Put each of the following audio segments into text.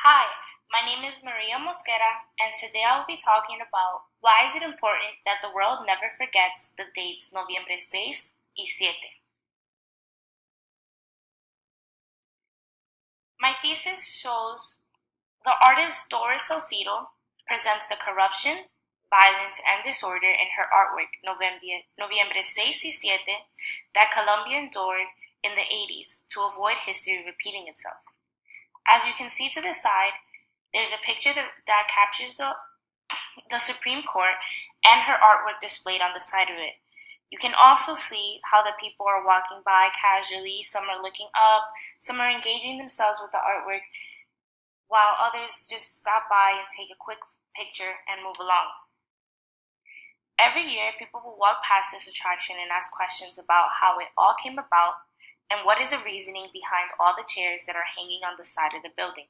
Hi, my name is Maria Mosquera, and today I will be talking about why is it important that the world never forgets the dates Noviembre 6 y 7. My thesis shows the artist Doris Salcido presents the corruption, violence, and disorder in her artwork Noviembre 6 y 7 that Colombia endured in the 80s to avoid history repeating itself. As you can see to the side, there's a picture that captures the Supreme Court and her artwork displayed on the side of it. You can also see how the people are walking by casually, some are looking up, some are engaging themselves with the artwork, while others just stop by and take a quick picture and move along. Every year, people will walk past this attraction and ask questions about how it all came about and what is the reasoning behind all the chairs that are hanging on the side of the building.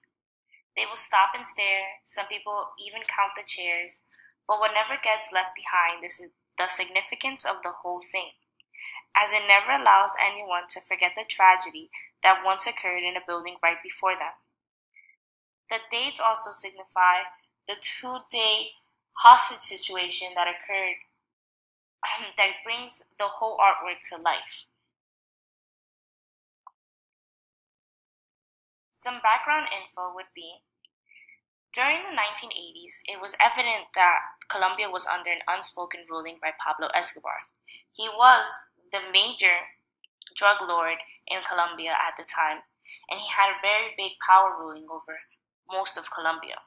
They will stop and stare, some people even count the chairs, but what never gets left behind is the significance of the whole thing, as it never allows anyone to forget the tragedy that once occurred in a building right before them. The dates also signify the 2-day hostage situation that occurred that brings the whole artwork to life. Some background info would be during the 1980s, it was evident that Colombia was under an unspoken ruling by Pablo Escobar. He was the major drug lord in Colombia at the time, and he had a very big power ruling over most of Colombia.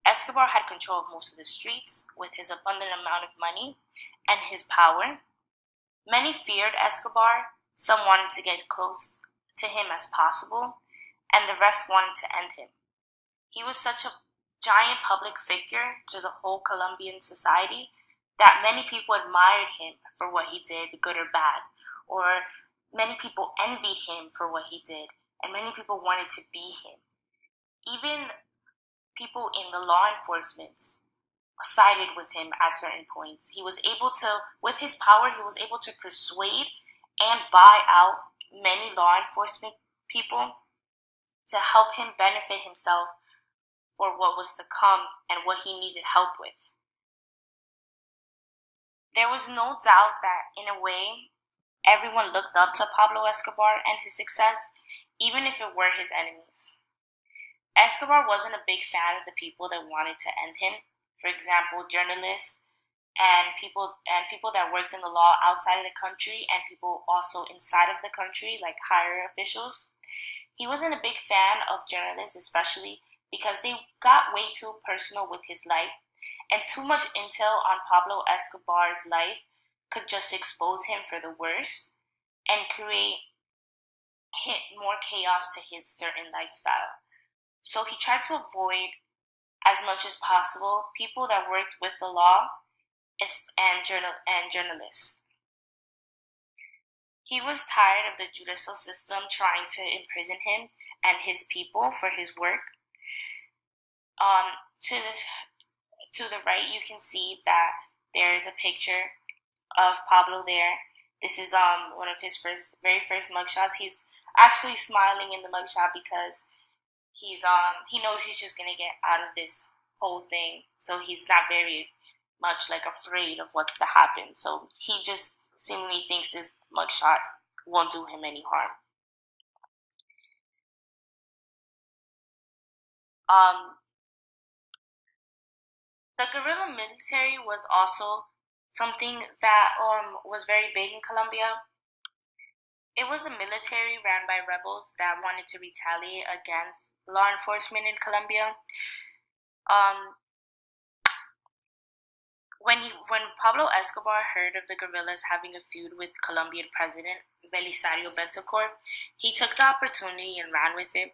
Escobar had control of most of the streets with his abundant amount of money and his power. Many feared Escobar, some wanted to get close to him as possible, and the rest wanted to end him. He was such a giant public figure to the whole Colombian society that many people admired him for what he did, good or bad, or many people envied him for what he did, and many people wanted to be him. Even people in the law enforcement sided with him at certain points. He was able to, with his power, he was able to persuade and buy out many law enforcement people to help him benefit himself for what was to come and what he needed help with. There was no doubt that, in a way, everyone looked up to Pablo Escobar and his success, even if it were his enemies. Escobar wasn't a big fan of the people that wanted to end him. For example, journalists and people that worked in the law outside of the country and people also inside of the country, like higher officials. He wasn't a big fan of journalists, especially because they got way too personal with his life, and too much intel on Pablo Escobar's life could just expose him for the worse and create more chaos to his certain lifestyle. So he tried to avoid, as much as possible, people that worked with the law and journalists. He was tired of the judicial system trying to imprison him and his people for his work. To this To the right, you can see that there is a picture of Pablo there. This is one of his very first mugshots. He's actually smiling in the mugshot because he knows he's just gonna get out of this whole thing. So he's not very much like afraid of what's to happen. So he just seemingly thinks this mugshot won't do him any harm. Um, the guerrilla military was also something that was very big in Colombia. It was a military ran by rebels that wanted to retaliate against law enforcement in Colombia. Um, when Pablo Escobar heard of the guerrillas having a feud with Colombian President Belisario Betancur, he took the opportunity and ran with it.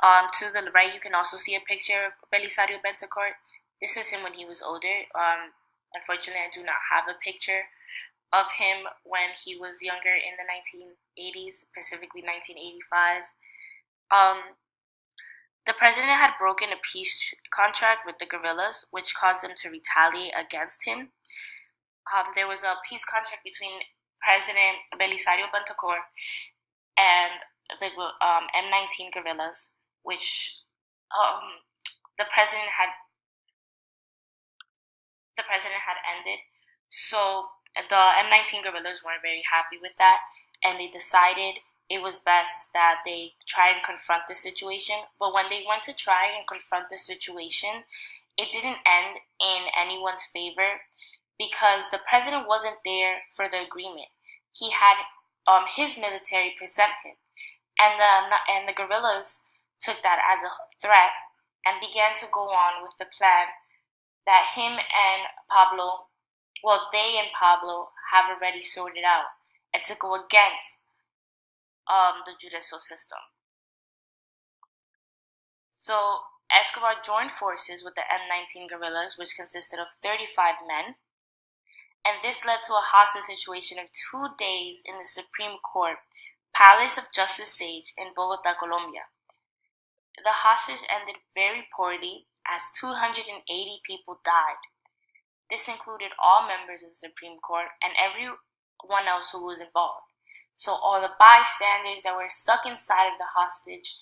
To the right, you can also see a picture of Belisario Betancur. This is him when he was older. Unfortunately, I do not have a picture of him when he was younger in the 1980s, specifically 1985. Um, the president had broken a peace contract with the guerrillas, which caused them to retaliate against him. There was a peace contract between President Belisario Betancur and the M19 guerrillas, which um, the president had ended. So the M19 guerrillas weren't very happy with that, and they decided it was best that they try and confront the situation. But when they went to try and confront the situation, it didn't end in anyone's favor because the president wasn't there for the agreement. He had his military present him, and the guerrillas took that as a threat and began to go on with the plan that they and Pablo have already sorted out, and to go against the judicial system. So Escobar joined forces with the M19 guerrillas, which consisted of 35 men, and this led to a hostage situation of 2 days in the Supreme Court, Palace of Justice Sage in Bogota, Colombia. The hostage ended very poorly as 280 people died. This included all members of the Supreme Court and everyone else who was involved. So all the bystanders that were stuck inside of the hostage,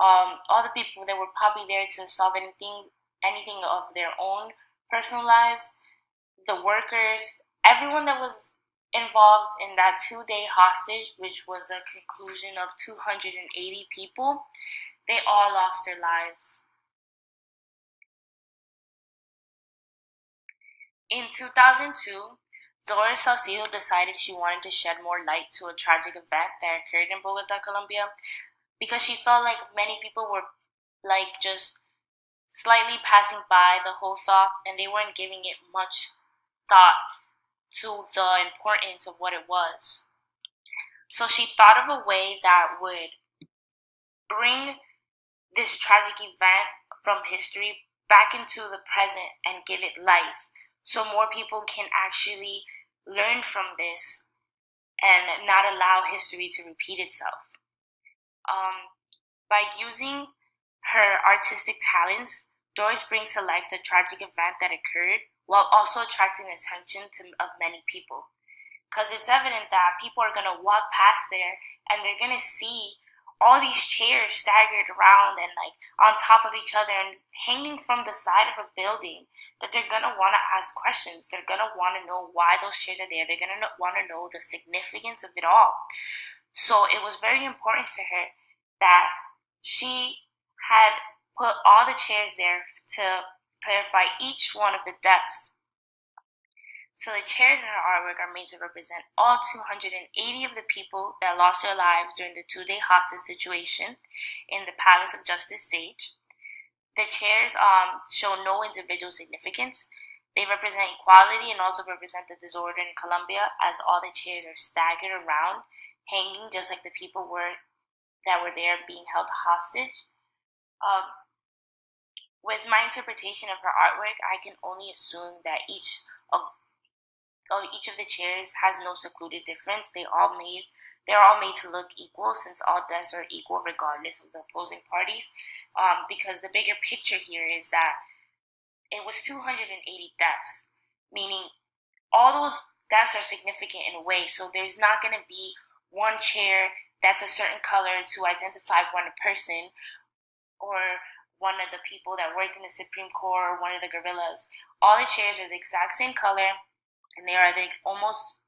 all the people that were probably there to solve anything of their own personal lives, the workers, everyone that was involved in that 2-day hostage, which was a conclusion of 280 people, they all lost their lives. In 2002, Doris Salcido decided she wanted to shed more light to a tragic event that occurred in Bogota, Colombia, because she felt like many people were just slightly passing by the whole thought and they weren't giving it much thought to the importance of what it was. So she thought of a way that would bring this tragic event from history back into the present and give it life so more people can actually learn from this and not allow history to repeat itself. By using her artistic talents, Doris brings to life the tragic event that occurred while also attracting the attention of many people. Because it's evident that people are going to walk past there and they're going to see all these chairs staggered around and on top of each other and hanging from the side of a building, that they're going to want to ask questions. They're going to want to know why those chairs are there. They're going to want to know the significance of it all. So it was very important to her that she had put all the chairs there to clarify each one of the deaths. So the chairs in her artwork are made to represent all 280 of the people that lost their lives during the 2-day hostage situation in the Palace of Justice Sage. The chairs show no individual significance. They represent equality and also represent the disorder in Colombia, as all the chairs are staggered around, hanging just like the people that were there being held hostage. With my interpretation of her artwork, I can only assume that each of the chairs has no secluded difference. They're all made to look equal, since all deaths are equal regardless of the opposing parties. Because the bigger picture here is that it was 280 deaths, meaning all those deaths are significant in a way. So there's not going to be one chair that's a certain color to identify one person or one of the people that worked in the Supreme Court or one of the guerrillas. All the chairs are the exact same color, and they almost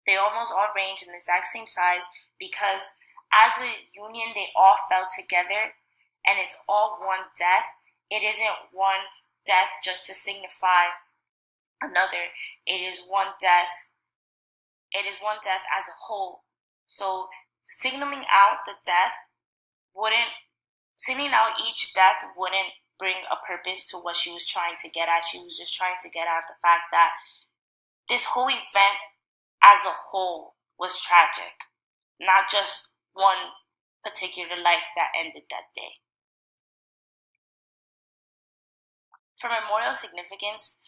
all range in the exact same size, because as a union they all fell together, and it's all one death. It isn't one death just to signify another. It is one death. It is one death as a whole. So signaling out each death wouldn't bring a purpose to what she was trying to get at. She was just trying to get at the fact that this whole event as a whole was tragic, not just one particular life that ended that day. For memorial significance,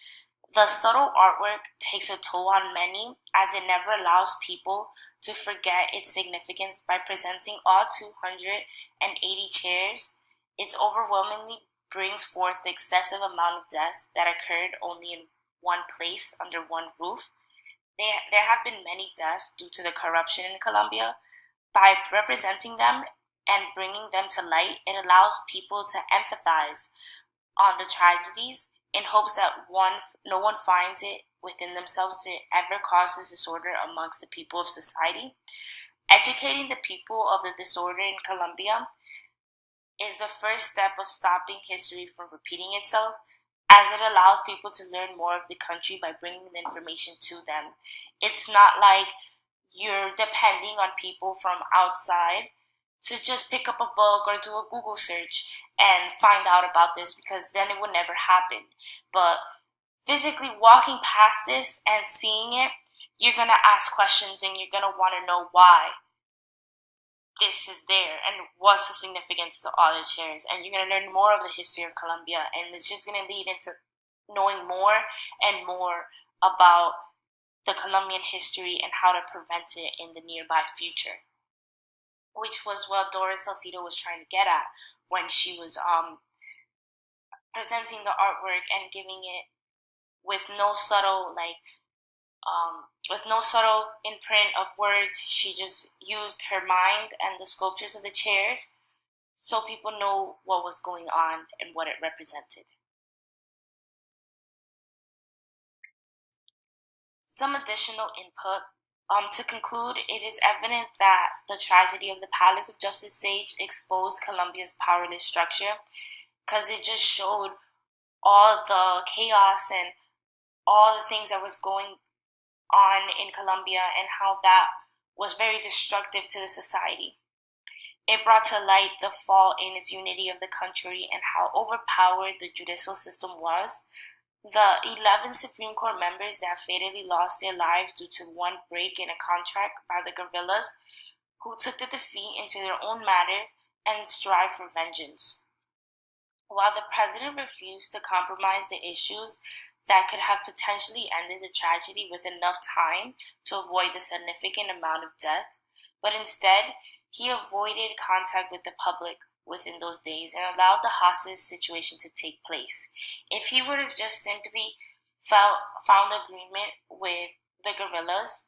the subtle artwork takes a toll on many, as it never allows people to forget its significance. By presenting all 280 chairs, it overwhelmingly brings forth the excessive amount of deaths that occurred only in one place under one roof. There have been many deaths due to the corruption in Colombia. By representing them, and bringing them to light, it allows people to empathize on the tragedies in hopes that no one finds it within themselves to ever cause this disorder amongst the people of society. Educating the people of the disorder in Colombia is the first step of stopping history from repeating itself, as it allows people to learn more of the country by bringing the information to them. It's not like you're depending on people from outside to just pick up a book or do a Google search and find out about this, because then it would never happen. But physically walking past this and seeing it, you're going to ask questions and you're going to want to know why this is there and what's the significance to all the chairs. And you're going to learn more of the history of Colombia, and it's just going to lead into knowing more and more about the Colombian history and how to prevent it in the nearby future, which was what Doris Salcido was trying to get at when she was presenting the artwork and giving it with no subtle imprint of words. She just used her mind and the sculptures of the chairs so people know what was going on and what it represented. Some additional input. To conclude, it is evident that the tragedy of the Palace of Justice Sage exposed Colombia's powerless structure, because it just showed all the chaos and all the things that was going on in Colombia and how that was very destructive to the society. It brought to light the fall in its unity of the country and how overpowered the judicial system was. The 11 Supreme Court members that fatally lost their lives due to one break in a contract by the guerrillas, who took the defeat into their own matter and strive for vengeance. While the president refused to compromise the issues that could have potentially ended the tragedy with enough time to avoid the significant amount of death, but instead he avoided contact with the public within those days and allowed the hostage situation to take place. If he would have just simply found agreement with the guerrillas,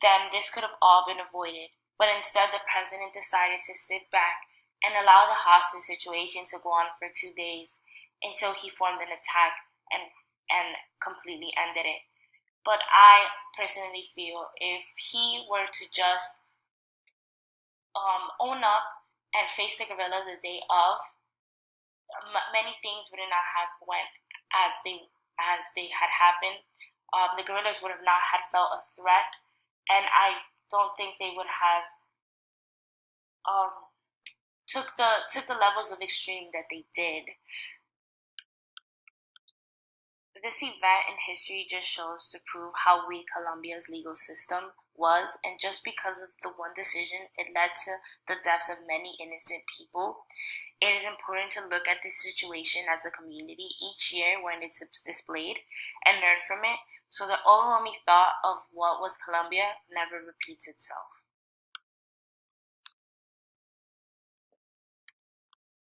then this could have all been avoided. But instead, the president decided to sit back and allow the hostage situation to go on for 2 days until he formed an attack and completely ended it. But I personally feel if he were to just own up and face the guerrillas the day of, many things would not have went as they had happened. The guerrillas would have not had felt a threat, and I don't think they would have took the levels of extreme that they did. This event in history just shows to prove how weak Colombia's legal system was, and just because of the one decision, it led to the deaths of many innocent people. It is important to look at this situation as a community each year when it's displayed and learn from it, so the overwhelming thought of what was Colombia never repeats itself.